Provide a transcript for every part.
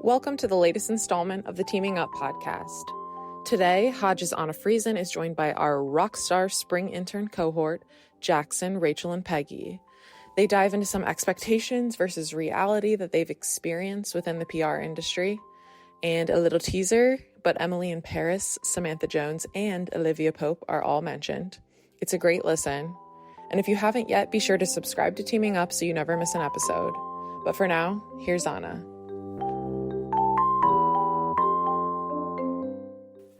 Welcome to the latest installment of the Teaming Up podcast. Today, Hodges Friesen is joined by our rockstar spring intern cohort, Jackson, Rachel, and Peggy. They dive into some expectations versus reality that they've experienced within the PR industry. And a little teaser, but Emily in Paris, Samantha Jones, and Olivia Pope are all mentioned. It's a great listen. And if you haven't yet, be sure to subscribe to Teaming Up so you never miss an episode. But for now, here's Anna.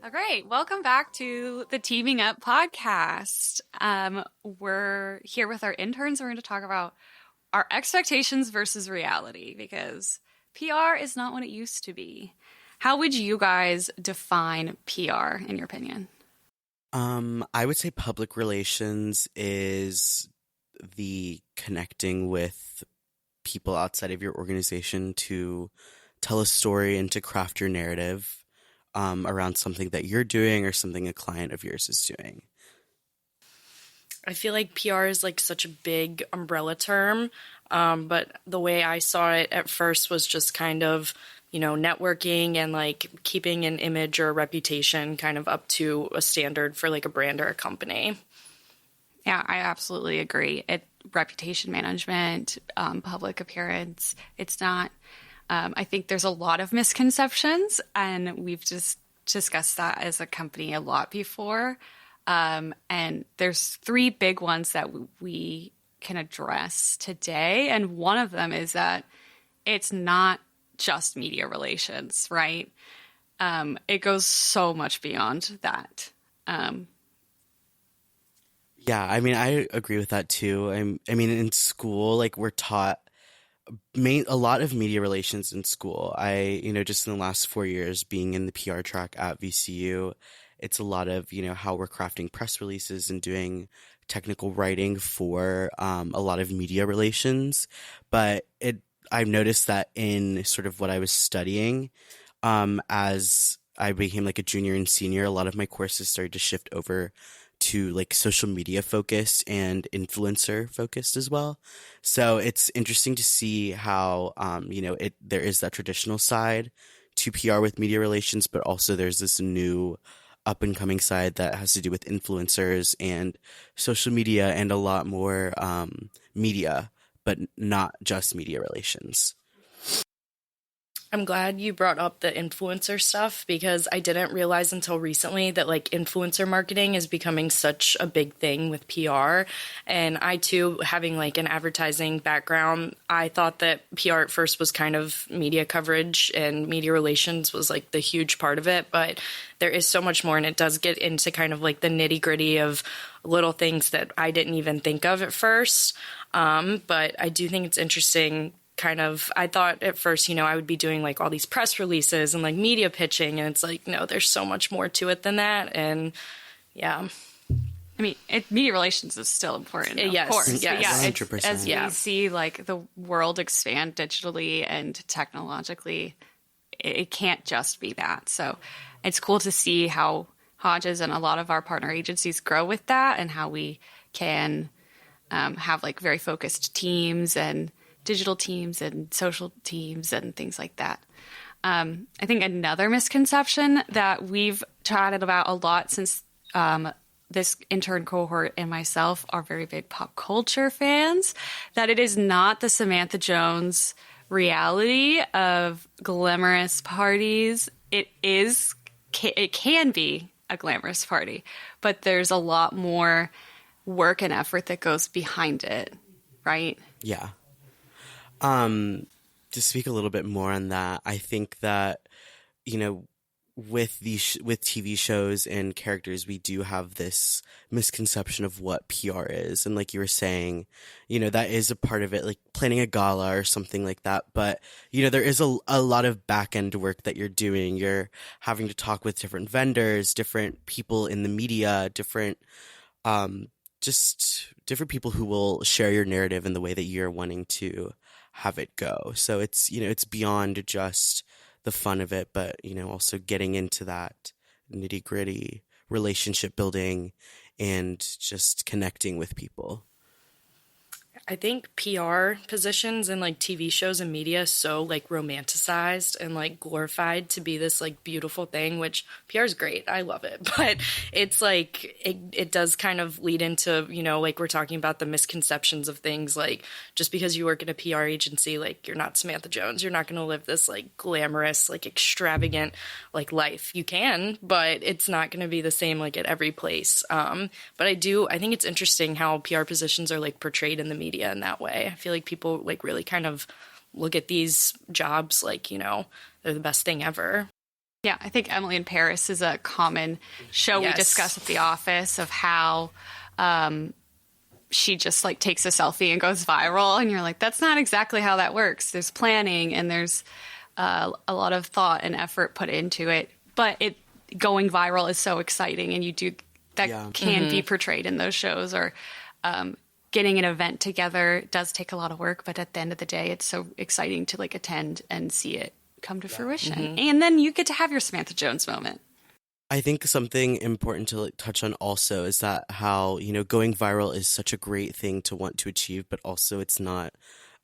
All right, welcome back to the Teaming Up podcast. We're here with our interns. We're going to talk about our expectations versus reality because PR is not what it used to be. How would you guys define PR in your opinion? I would say public relations is the connecting with people outside of your organization to tell a story and to craft your narrative around something that you're doing or something a client of yours is doing. I feel like PR is like such a big umbrella term, but the way I saw it at first was just kind of, networking and like keeping an image or a reputation kind of up to a standard for like a brand or a company. Yeah, I absolutely agree. Reputation management, public appearance, it's not... I think there's a lot of misconceptions, and we've just discussed that as a company a lot before. And there's three big ones that we can address today. And one of them is that it's not just media relations, right? It goes so much beyond that. Yeah, I agree with that too. In school, like we're taught a lot of media relations in school. Just in the last 4 years being in the PR track at VCU, it's a lot of, how we're crafting press releases and doing technical writing for a lot of media relations. But I've noticed that in sort of what I was studying, as I became like a junior and senior, a lot of my courses started to shift over to like social media focused and influencer focused as well. So it's interesting to see how, there is that traditional side to PR with media relations, but also there's this new up and coming side that has to do with influencers and social media and a lot more media, but not just media relations. I'm glad you brought up the influencer stuff because I didn't realize until recently that like influencer marketing is becoming such a big thing with PR. And I too, having like an advertising background, I thought that PR at first was kind of media coverage and media relations was like the huge part of it. But there is so much more, and it does get into kind of like the nitty gritty of little things that I didn't even think of at first. But I do think it's interesting. I thought at first, I would be doing like all these press releases and like media pitching, and it's like, no, there's so much more to it than that. And yeah. Media relations is still important, yes, of course. Yes, yeah, 100%. As we see like the world expand digitally and technologically, it can't just be that. So it's cool to see how Hodges and a lot of our partner agencies grow with that and how we can have like very focused teams and digital teams and social teams and things like that. I think another misconception that we've chatted about a lot since this intern cohort and myself are very big pop culture fans, that it is not the Samantha Jones reality of glamorous parties. It can be a glamorous party, but there's a lot more work and effort that goes behind it, right? Yeah. To speak a little bit more on that, I think that, with TV shows and characters, we do have this misconception of what PR is. And like you were saying, that is a part of it, like planning a gala or something like that. But, there is a lot of back end work that you're doing. You're having to talk with different vendors, different people in the media, different people who will share your narrative in the way that you're wanting to have it go. So it's, it's beyond just the fun of it, but, also getting into that nitty gritty relationship building and just connecting with people. I think PR positions in like TV shows and media is so like romanticized and like glorified to be this like beautiful thing, which PR is great. I love it. But it's like it does kind of lead into, you know, like we're talking about the misconceptions of things, like just because you work in a PR agency, like you're not Samantha Jones. You're not going to live this like glamorous, like extravagant like life. You can, but it's not going to be the same like at every place. But I think it's interesting how PR positions are like portrayed in the media in that way. I feel like people like really kind of look at these jobs like, you know, they're the best thing ever. Yeah, I think Emily in Paris is a common show we discuss at the office of how she just like takes a selfie and goes viral. And you're like, that's not exactly how that works. There's planning and there's a lot of thought and effort put into it. But going viral is so exciting, and can be portrayed in those shows, or getting an event together does take a lot of work, but at the end of the day, it's so exciting to like attend and see it come to fruition. And then you get to have your Samantha Jones moment. I think something important to like touch on also is that how, you know, going viral is such a great thing to want to achieve, but also it's not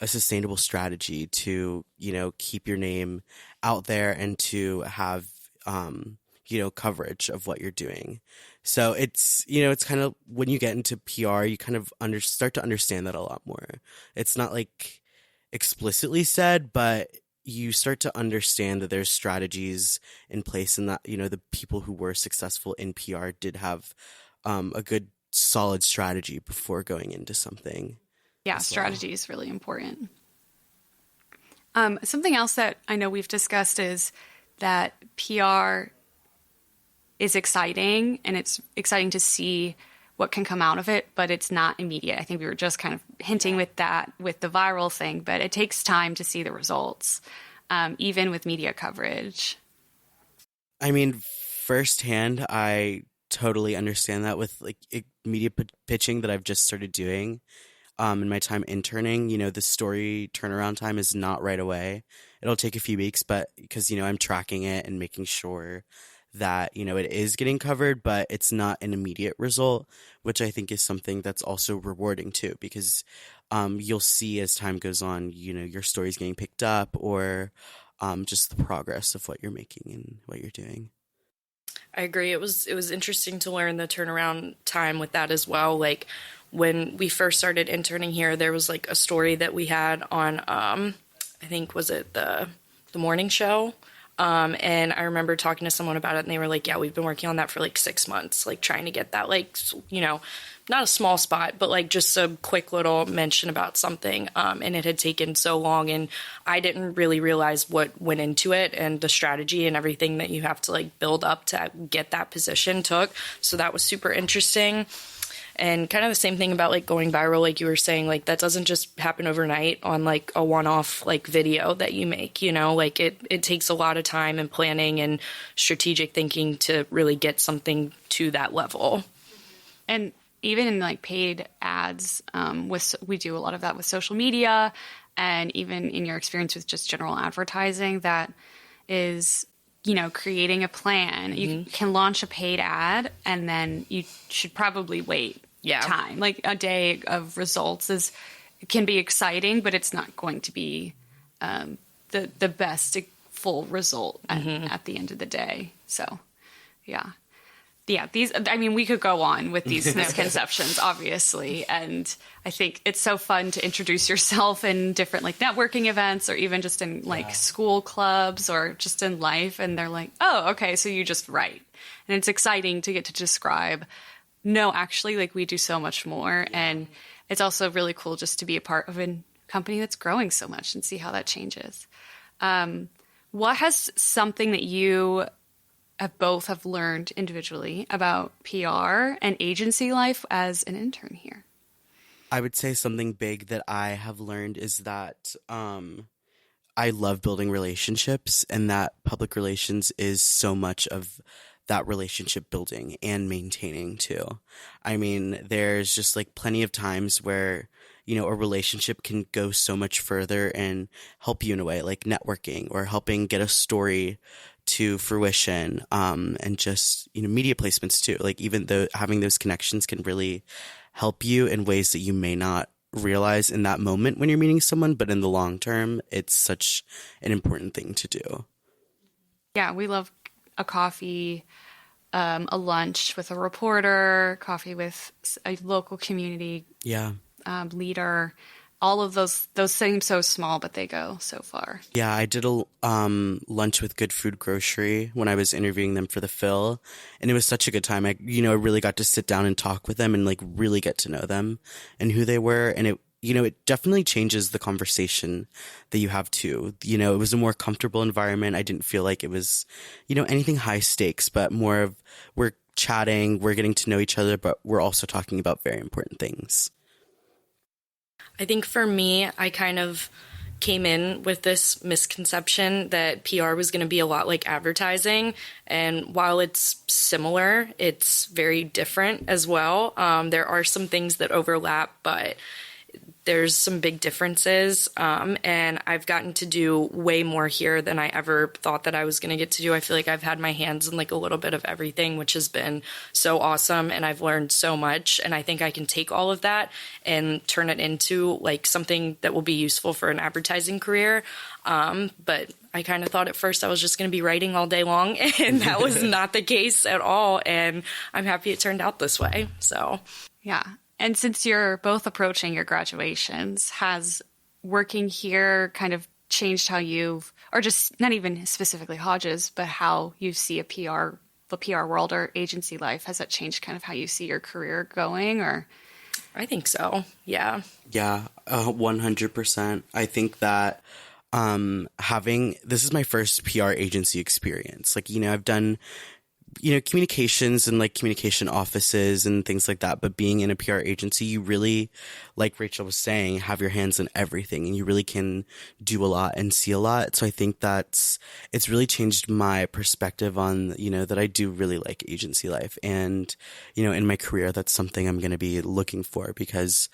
a sustainable strategy to, you know, keep your name out there and to have, you know, coverage of what you're doing. So it's, you know, it's kind of when you get into PR, you kind of start to understand that a lot more. It's not like explicitly said, but you start to understand that there's strategies in place, and that, you know, the people who were successful in PR did have a good solid strategy before going into something. Yeah, strategy is really important. Something else that I know we've discussed is that PR is exciting, and it's exciting to see what can come out of it, but it's not immediate. I think we were just kind of hinting with that with the viral thing, but it takes time to see the results, even with media coverage. I mean, firsthand, I totally understand that with like media pitching that I've just started doing. In my time interning, you know, the story turnaround time is not right away. It'll take a few weeks, but because, you know, I'm tracking it and making sure that, you know, it is getting covered, but it's not an immediate result, which I think is something that's also rewarding too, because you'll see as time goes on, you know, your story's getting picked up, or just the progress of what you're making and what you're doing. I agree. It was interesting to learn the turnaround time with that as well. Like when we first started interning here, there was like a story that we had on, I think, was it the morning show? And I remember talking to someone about it, and they were like, yeah, we've been working on that for like 6 months, like trying to get that, like, you know, not a small spot, but like just a quick little mention about something. And it had taken so long, and I didn't really realize what went into it, and the strategy and everything that you have to like build up to get that position took. So that was super interesting. And kind of the same thing about like going viral, like you were saying, like that doesn't just happen overnight on like a one-off like video that you make, you know, like it takes a lot of time and planning and strategic thinking to really get something to that level. And even in like paid ads, we do a lot of that with social media, and even in your experience with just general advertising, that is, you know, creating a plan. You can launch a paid ad, and then you should probably wait time. Like a day of results can be exciting, but it's not going to be the best full result at the end of the day. So, yeah. We could go on with these misconceptions, obviously. And I think it's so fun to introduce yourself in different like networking events, or even just in like school clubs, or just in life. And they're like, oh, okay, so you just write. And it's exciting to get to describe, no, actually, like we do so much more. And it's also really cool just to be a part of a company that's growing so much and see how that changes. What has something that you both have learned individually about PR and agency life as an intern here? I would say something big that I have learned is that I love building relationships, and that public relations is so much of that relationship building and maintaining too. I mean, there's just like plenty of times where, you know, a relationship can go so much further and help you in a way, like networking or helping get a story to fruition, and just, you know, media placements too. Like even though having those connections can really help you in ways that you may not realize in that moment when you're meeting someone, but in the long term, it's such an important thing to do. Yeah, we love a coffee, a lunch with a reporter, coffee with a local community leader. All of those seem so small, but they go so far. Yeah, I did a lunch with Good Food Grocery when I was interviewing them for the Phil, and it was such a good time. I really got to sit down and talk with them and like really get to know them and who they were, and it definitely changes the conversation that you have too. It was a more comfortable environment. I didn't feel like it was, anything high stakes, but more of we're chatting, we're getting to know each other, but we're also talking about very important things. I think for me, I kind of came in with this misconception that PR was going to be a lot like advertising. And while it's similar, it's very different as well. There are some things that overlap, but there's some big differences, and I've gotten to do way more here than I ever thought that I was going to get to do. I feel like I've had my hands in like a little bit of everything, which has been so awesome, and I've learned so much, and I think I can take all of that and turn it into like something that will be useful for an advertising career. But I kind of thought at first I was just going to be writing all day long, and that was not the case at all, and I'm happy it turned out this way. So, yeah. And since you're both approaching your graduations, has working here kind of changed how or just not even specifically Hodges, but how you see the PR world or agency life? Has that changed kind of how you see your career going? Or I think so. Yeah. Yeah, 100%. I think that this is my first PR agency experience. Like, I've done communications and like communication offices and things like that. But being in a PR agency, you really, like Rachel was saying, have your hands in everything, and you really can do a lot and see a lot. So I think it's really changed my perspective on, that I do really like agency life. And, in my career, that's something I'm going to be looking for because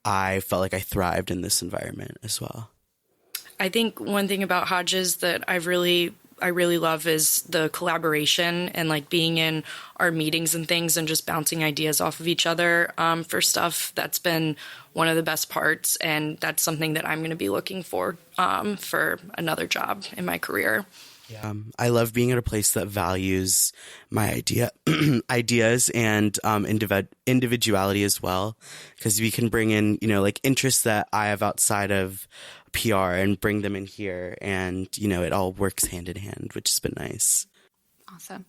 I felt like I thrived in this environment as well. I think one thing about Hodges that I really love is the collaboration and like being in our meetings and things and just bouncing ideas off of each other for stuff. That's been one of the best parts, and that's something that I'm going to be looking for another job in my career. Yeah, I love being at a place that values my ideas and individuality as well, because we can bring in like interests that I have outside of PR and bring them in here, and it all works hand in hand, which has been nice. Awesome.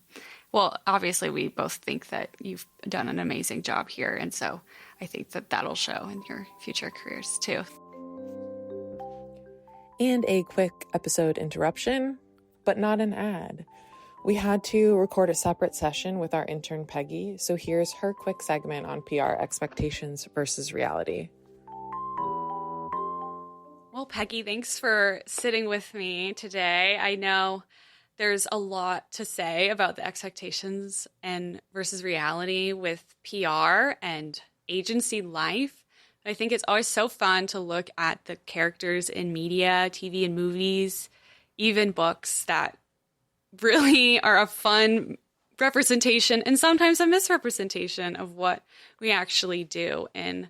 Well, obviously we both think that you've done an amazing job here, and so I think that that'll show in your future careers too. And a quick episode interruption, but not an ad. We had to record a separate session with our intern Peggy, so here's her quick segment on PR expectations versus reality. Well, Peggy, thanks for sitting with me today. I know there's a lot to say about the expectations and versus reality with PR and agency life. I think it's always so fun to look at the characters in media, TV and movies, even books that really are a fun representation and sometimes a misrepresentation of what we actually do in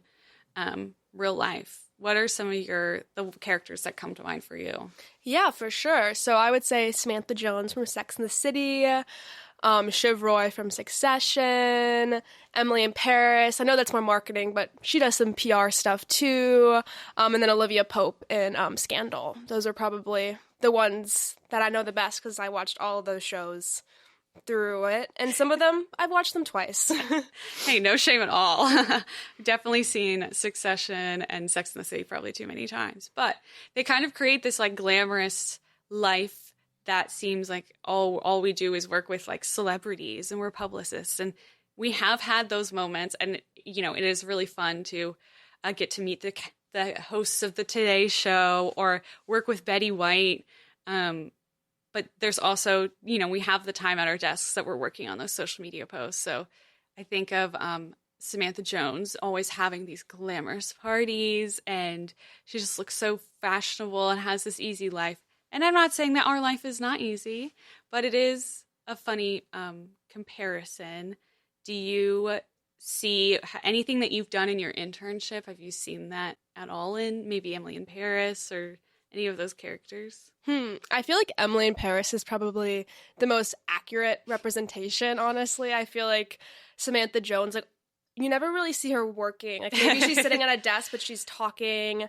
real life. What are some of the characters that come to mind for you? Yeah, for sure. So I would say Samantha Jones from Sex and the City, Shiv Roy from Succession, Emily in Paris. I know that's more marketing, but she does some PR stuff too. And then Olivia Pope in Scandal. Those are probably the ones that I know the best because I watched all of those shows through it, and some of them I've watched them twice. Hey, no shame at all. Definitely seen Succession and Sex and the City probably too many times, but they kind of create this like glamorous life that seems like all we do is work with like celebrities and we're publicists, and we have had those moments, and it is really fun to get to meet the hosts of the Today Show or work with Betty White. But there's also, we have the time at our desks that we're working on those social media posts. So I think of Samantha Jones always having these glamorous parties, and she just looks so fashionable and has this easy life. And I'm not saying that our life is not easy, but it is a funny comparison. Do you see anything that you've done in your internship? Have you seen that at all in maybe Emily in Paris or any of those characters? I feel like Emily in Paris is probably the most accurate representation, honestly. I feel like Samantha Jones, like, you never really see her working. Like, maybe she's sitting at a desk, but she's talking,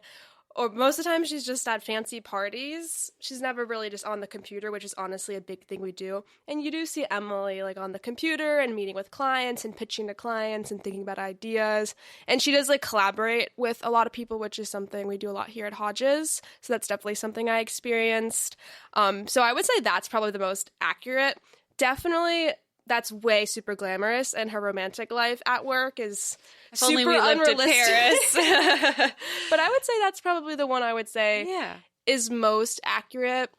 or most of the time she's just at fancy parties. She's never really just on the computer, which is honestly a big thing we do. And you do see Emily, like, on the computer and meeting with clients and pitching to clients and thinking about ideas. And she does, like, collaborate with a lot of people, which is something we do a lot here at Hodges. So that's definitely something I experienced. So I would say that's probably the most accurate. Definitely, that's way super glamorous, and her romantic life at work is super unrealistic. But I would say that's probably the one I would say is most accurate.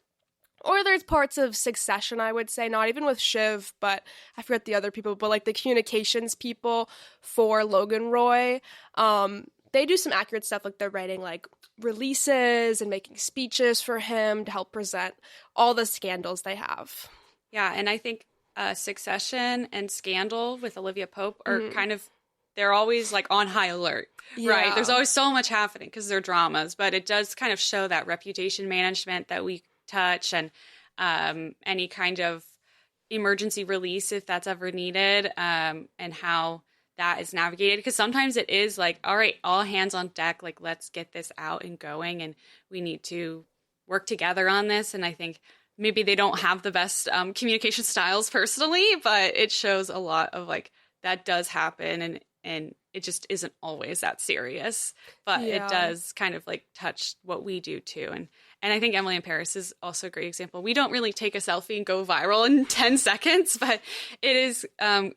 Or there's parts of Succession, I would say, not even with Shiv, but I forget the other people, but like the communications people for Logan Roy, they do some accurate stuff, like they're writing like releases and making speeches for him to help present all the scandals they have. Yeah, and I think Succession and Scandal with Olivia Pope are kind of, they're always like on high alert, right? There's always so much happening because they're dramas, but it does kind of show that reputation management that we touch, and any kind of emergency release if that's ever needed, and how that is navigated. Because sometimes it is like, all right, all hands on deck, like let's get this out and going, and we need to work together on this. And I think maybe they don't have the best communication styles personally, but it shows a lot of like that does happen, and it just isn't always that serious, but it does kind of like touch what we do too. And I think Emily in Paris is also a great example. We don't really take a selfie and go viral in 10 seconds, but it is,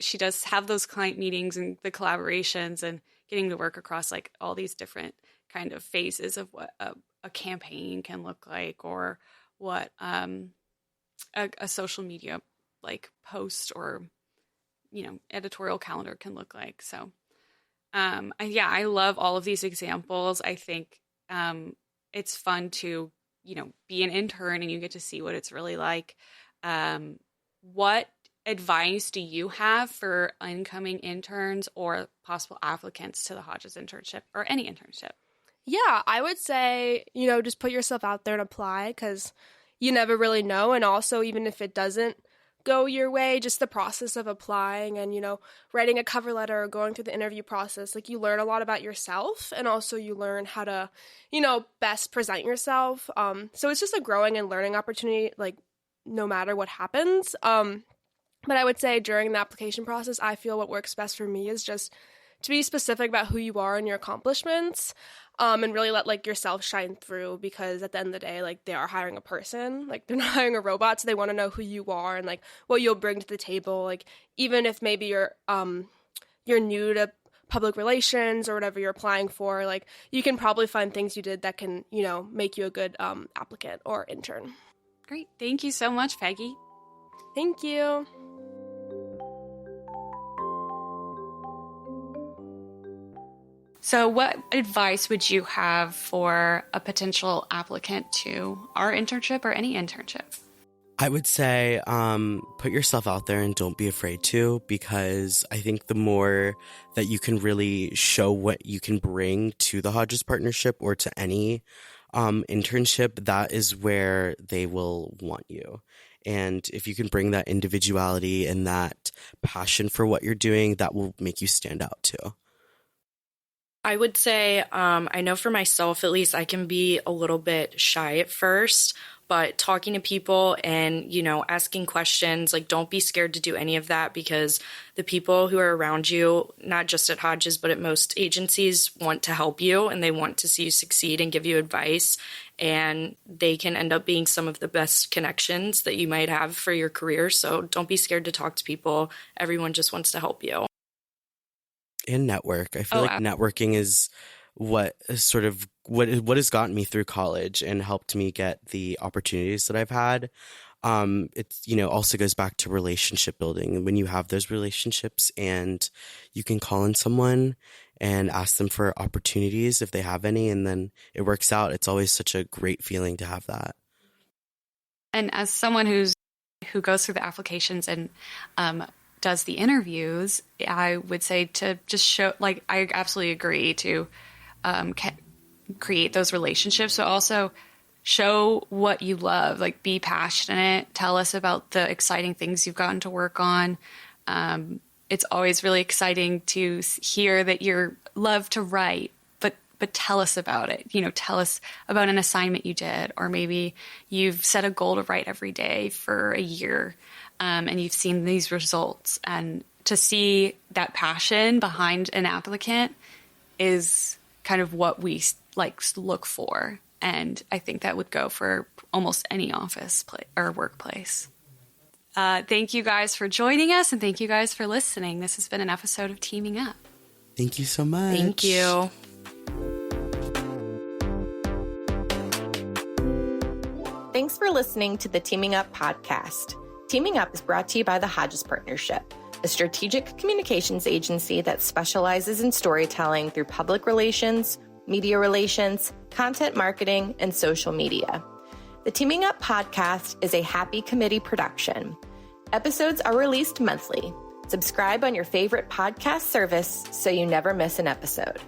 she does have those client meetings and the collaborations and getting to work across like all these different kind of phases of what a campaign can look like, or what a social media like post or, you know, editorial calendar can look like. So I love all of these examples. I think it's fun to, you know, be an intern and you get to see what it's really like. What advice do you have for incoming interns or possible applicants to the Hodges internship or any internship? Yeah, I would say, you know, just put yourself out there and apply, because you never really know. And also, even if it doesn't go your way, just the process of applying and, you know, writing a cover letter or going through the interview process, like you learn a lot about yourself, and also you learn how to, you know, best present yourself. So it's just a growing and learning opportunity, like no matter what happens. But I would say during the application process, I feel what works best for me is just to be specific about who you are and your accomplishments, and really let like yourself shine through, because at the end of the day, like they are hiring a person, like they're not hiring a robot, so they want to know who you are and like what you'll bring to the table. Like even if maybe you're new to public relations or whatever you're applying for, like you can probably find things you did that can, you know, make you a good applicant or intern. Great. Thank you so much, Peggy. Thank you. So what advice would you have for a potential applicant to our internship or any internship? I would say put yourself out there and don't be afraid to, because I think the more that you can really show what you can bring to the Hodges partnership or to any internship, that is where they will want you. And if you can bring that individuality and that passion for what you're doing, that will make you stand out too. I would say, I know for myself, at least, I can be a little bit shy at first, but talking to people and, you know, asking questions, like don't be scared to do any of that, because the people who are around you, not just at Hodges, but at most agencies, want to help you and they want to see you succeed and give you advice. And they can end up being some of the best connections that you might have for your career. So don't be scared to talk to people. Everyone just wants to help you. And network. I feel like networking is what has gotten me through college and helped me get the opportunities that I've had. It's, you know, also goes back to relationship building. And when you have those relationships and you can call in someone and ask them for opportunities if they have any, and then it works out, it's always such a great feeling to have that. And as someone who goes through the applications and does the interviews, I would say to just show, like, I absolutely agree to create those relationships, but also show what you love, like be passionate, tell us about the exciting things you've gotten to work on. It's always really exciting to hear that you love to write, but tell us about it. You know, tell us about an assignment you did, or maybe you've set a goal to write every day for a year, and you've seen these results. And to see that passion behind an applicant is kind of what we look for. And I think that would go for almost any office or workplace. Thank you guys for joining us, and thank you guys for listening. This has been an episode of Teaming Up. Thank you so much. Thank you. Thanks for listening to the Teaming Up podcast. Teaming Up is brought to you by the Hodges Partnership, a strategic communications agency that specializes in storytelling through public relations, media relations, content marketing, and social media. The Teaming Up podcast is a Happy Committee production. Episodes are released monthly. Subscribe on your favorite podcast service so you never miss an episode.